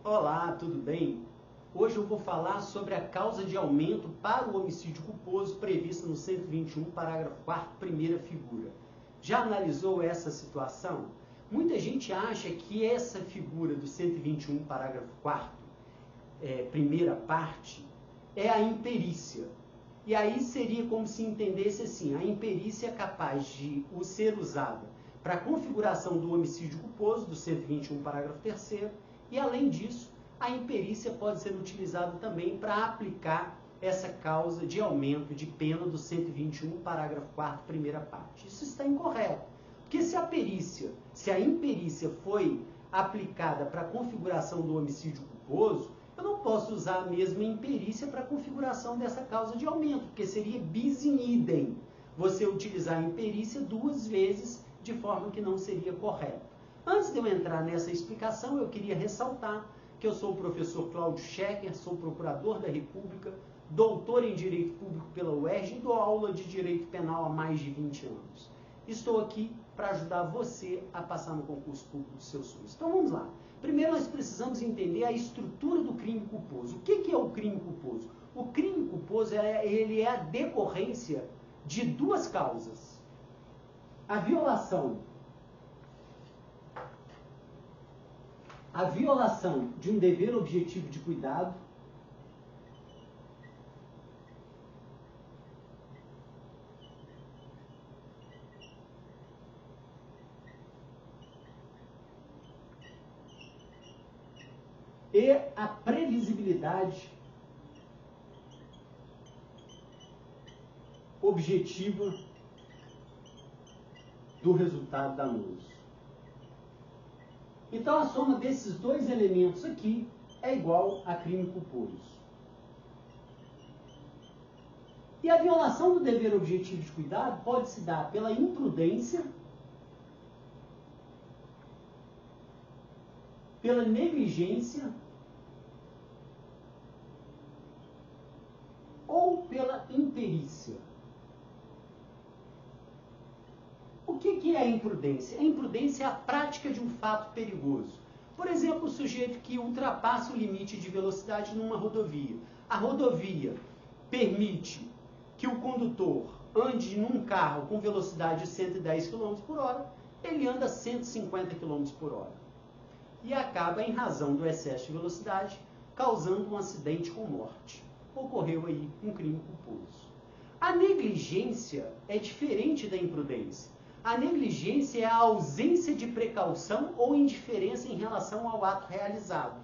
Olá, tudo bem? Hoje eu vou falar sobre a causa de aumento para o homicídio culposo prevista no 121, parágrafo 4º, primeira figura. Já analisou essa situação? Muita gente acha que essa figura do 121, parágrafo 4º, primeira parte, é a imperícia. E aí seria como se entendesse assim, a imperícia é capaz de ser usada para a configuração do homicídio culposo, do 121, parágrafo 3º, e além disso, a imperícia pode ser utilizada também para aplicar essa causa de aumento de pena do 121, parágrafo 4º, primeira parte. Isso está incorreto, porque se a imperícia foi aplicada para a configuração do homicídio culposo, eu não posso usar a mesma imperícia para a configuração dessa causa de aumento, porque seria bis in idem você utilizar a imperícia duas vezes de forma que não seria correto. Antes de eu entrar nessa explicação, eu queria ressaltar que eu sou o professor Cláudio Schecker, sou procurador da República, doutor em Direito Público pela UERJ e dou aula de Direito Penal há mais de 20 anos. Estou aqui para ajudar você a passar no concurso público dos seus sonhos. Então vamos lá. Primeiro nós precisamos entender a estrutura do crime culposo. O que é o crime culposo? O crime culposo ele é a decorrência de duas causas. A violação de um dever objetivo de cuidado e a previsibilidade objetiva do resultado danoso. Então, a soma desses dois elementos aqui é igual a crime culposo. E a violação do dever objetivo de cuidado pode se dar pela imprudência, pela negligência ou pela imperícia. O que é a imprudência? A imprudência é a prática de um fato perigoso. Por exemplo, o sujeito que ultrapassa o limite de velocidade numa rodovia. A rodovia permite que o condutor ande num carro com velocidade de 110 km por hora, ele anda 150 km por hora. E acaba, em razão do excesso de velocidade, causando um acidente com morte. Ocorreu aí um crime culposo. A negligência é diferente da imprudência. A negligência é a ausência de precaução ou indiferença em relação ao ato realizado.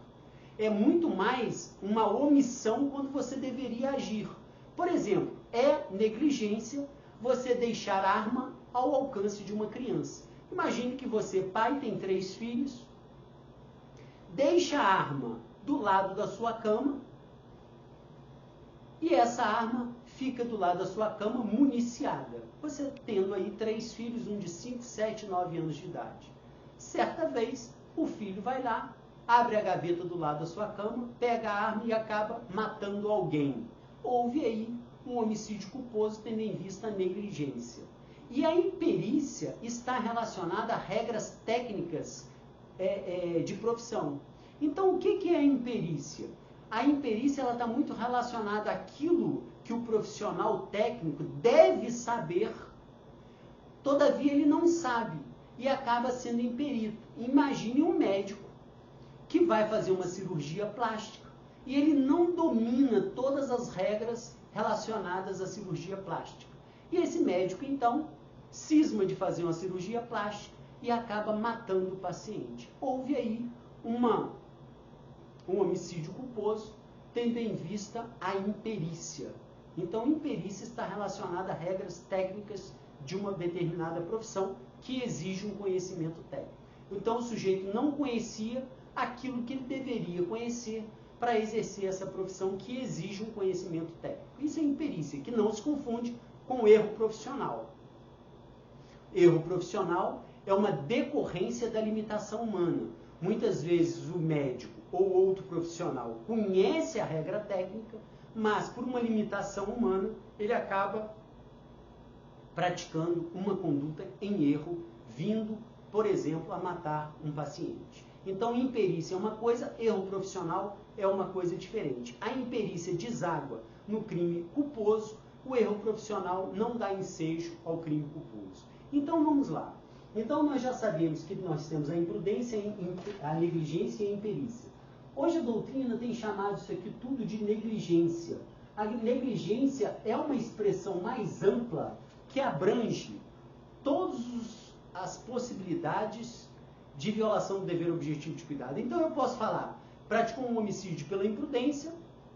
É muito mais uma omissão quando você deveria agir. Por exemplo, é negligência você deixar arma ao alcance de uma criança. Imagine que você, pai, tem 3 filhos, deixa a arma do lado da sua cama e essa arma fica do lado da sua cama municiada. Você tendo aí 3 filhos, um de 5, 7, 9 anos de idade. Certa vez, o filho vai lá, abre a gaveta do lado da sua cama, pega a arma e acaba matando alguém. Houve aí um homicídio culposo tendo em vista a negligência. E a imperícia está relacionada a regras técnicas de profissão. Então, o que é a imperícia? A imperícia está muito relacionada àquilo que o profissional técnico deve saber, todavia ele não sabe e acaba sendo imperito. Imagine um médico que vai fazer uma cirurgia plástica e ele não domina todas as regras relacionadas à cirurgia plástica. E esse médico, então, cisma de fazer uma cirurgia plástica e acaba matando o paciente. Houve aí um homicídio culposo, tendo em vista a imperícia. Então, imperícia está relacionada a regras técnicas de uma determinada profissão que exige um conhecimento técnico. Então, o sujeito não conhecia aquilo que ele deveria conhecer para exercer essa profissão que exige um conhecimento técnico. Isso é imperícia, que não se confunde com erro profissional. Erro profissional é uma decorrência da limitação humana. Muitas vezes o médico ou outro profissional conhece a regra técnica, mas por uma limitação humana ele acaba praticando uma conduta em erro, vindo, por exemplo, a matar um paciente. Então, imperícia é uma coisa, erro profissional é uma coisa diferente. A imperícia deságua no crime culposo, o erro profissional não dá ensejo ao crime culposo. Então, vamos lá. Então, nós já sabemos que nós temos a imprudência, a negligência e a imperícia. Hoje a doutrina tem chamado isso aqui tudo de negligência. A negligência é uma expressão mais ampla que abrange todas as possibilidades de violação do dever objetivo de cuidado. Então eu posso falar, praticou um homicídio pela imprudência,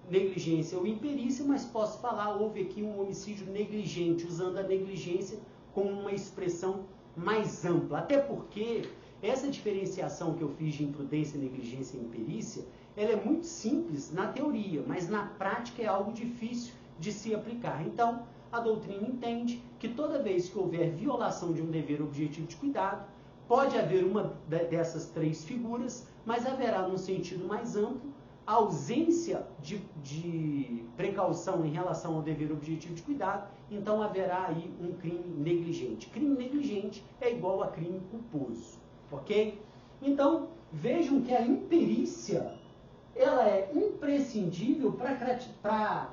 negligência ou imperícia, mas posso falar, houve aqui um homicídio negligente, usando a negligência como uma expressão mais ampla. Até porque essa diferenciação que eu fiz de imprudência, negligência e imperícia, ela é muito simples na teoria, mas na prática é algo difícil de se aplicar. Então, a doutrina entende que toda vez que houver violação de um dever objetivo de cuidado, pode haver uma dessas três figuras, mas haverá, num sentido mais amplo, a ausência de precaução em relação ao dever objetivo de cuidado, então haverá aí um crime negligente. Crime negligente é igual a crime culposo, ok? Então, vejam que a imperícia, ela é imprescindível para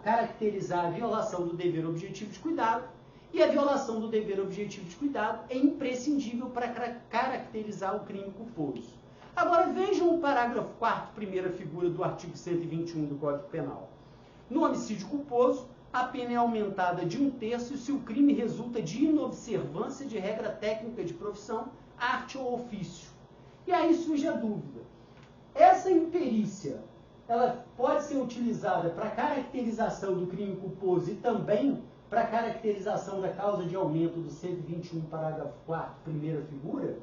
caracterizar a violação do dever objetivo de cuidado, e a violação do dever objetivo de cuidado é imprescindível para caracterizar o crime culposo. Agora vejam o parágrafo 4º, primeira figura do artigo 121 do Código Penal. No homicídio culposo, a pena é aumentada de 1/3 se o crime resulta de inobservância de regra técnica de profissão, arte ou ofício. E aí surge a dúvida. Essa imperícia, ela pode ser utilizada para caracterização do crime culposo e também para caracterização da causa de aumento do 121, parágrafo 4º, primeira figura?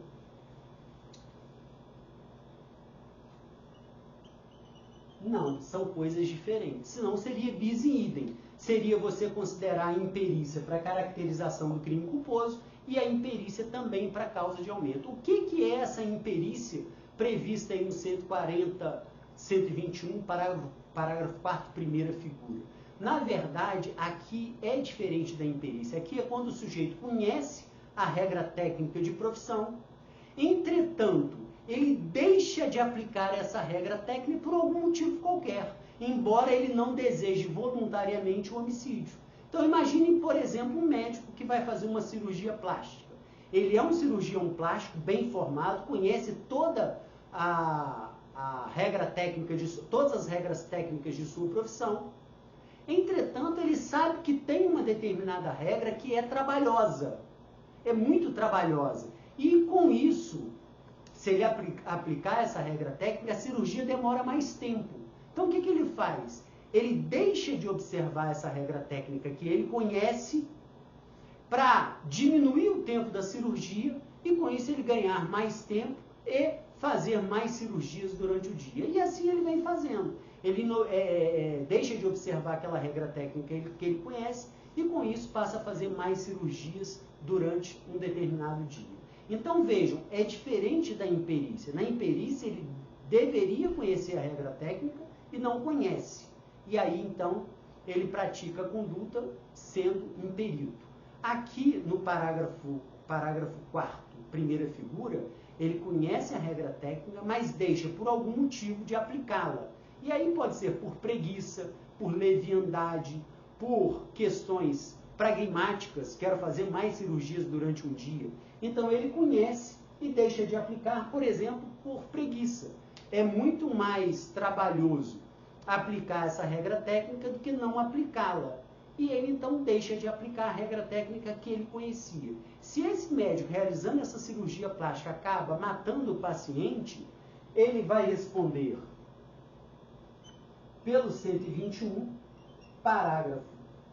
Não, são coisas diferentes. Senão seria bis in idem. Seria você considerar a imperícia para caracterização do crime culposo e a imperícia também para causa de aumento. O que é essa imperícia prevista aí no 121, parágrafo 4º, primeira figura? Na verdade, aqui é diferente da imperícia. Aqui é quando o sujeito conhece a regra técnica de profissão, entretanto, ele deixa de aplicar essa regra técnica por algum motivo qualquer, embora ele não deseje voluntariamente o homicídio. Então imaginem, por exemplo, um médico que vai fazer uma cirurgia plástica. Ele é um cirurgião plástico bem formado, conhece toda a regra técnica todas as regras técnicas de sua profissão. Entretanto, ele sabe que tem uma determinada regra que é trabalhosa, é muito trabalhosa. E com isso, se ele aplicar essa regra técnica, a cirurgia demora mais tempo. Então, o que ele faz? Ele deixa de observar essa regra técnica que ele conhece para diminuir o tempo da cirurgia e, com isso, ele ganhar mais tempo e fazer mais cirurgias durante o dia. E assim ele vem fazendo. Ele deixa de observar aquela regra técnica que ele conhece e, com isso, passa a fazer mais cirurgias durante um determinado dia. Então, vejam, é diferente da imperícia. Na imperícia, ele deveria conhecer a regra técnica e não conhece. E aí, então, ele pratica a conduta sendo imperido. Aqui, no parágrafo 4º, primeira figura, ele conhece a regra técnica, mas deixa, por algum motivo, de aplicá-la. E aí pode ser por preguiça, por leviandade, por questões pragmáticas, quero fazer mais cirurgias durante um dia. Então ele conhece e deixa de aplicar, por exemplo, por preguiça. É muito mais trabalhoso aplicar essa regra técnica do que não aplicá-la. E ele então deixa de aplicar a regra técnica que ele conhecia. Se esse médico, realizando essa cirurgia plástica, acaba matando o paciente, ele vai responder pelo 121, parágrafo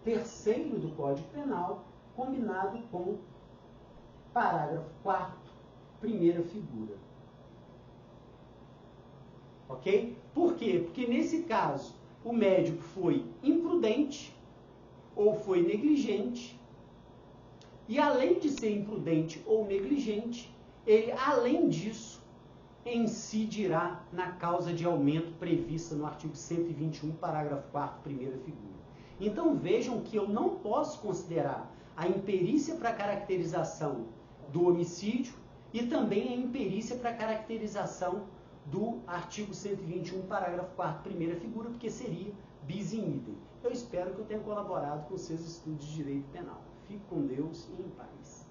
3º do Código Penal, combinado com parágrafo 4º, primeira figura. Ok? Por quê? Porque nesse caso, o médico foi imprudente ou foi negligente, e além de ser imprudente ou negligente, ele, além disso, incidirá na causa de aumento prevista no artigo 121, parágrafo 4º, primeira figura. Então vejam que eu não posso considerar a imperícia para caracterização do homicídio e também a imperícia para caracterização do artigo 121, parágrafo 4º, primeira figura, porque seria bis in idem. Eu espero que eu tenha colaborado com os seus estudos de direito penal. Fique com Deus e em paz.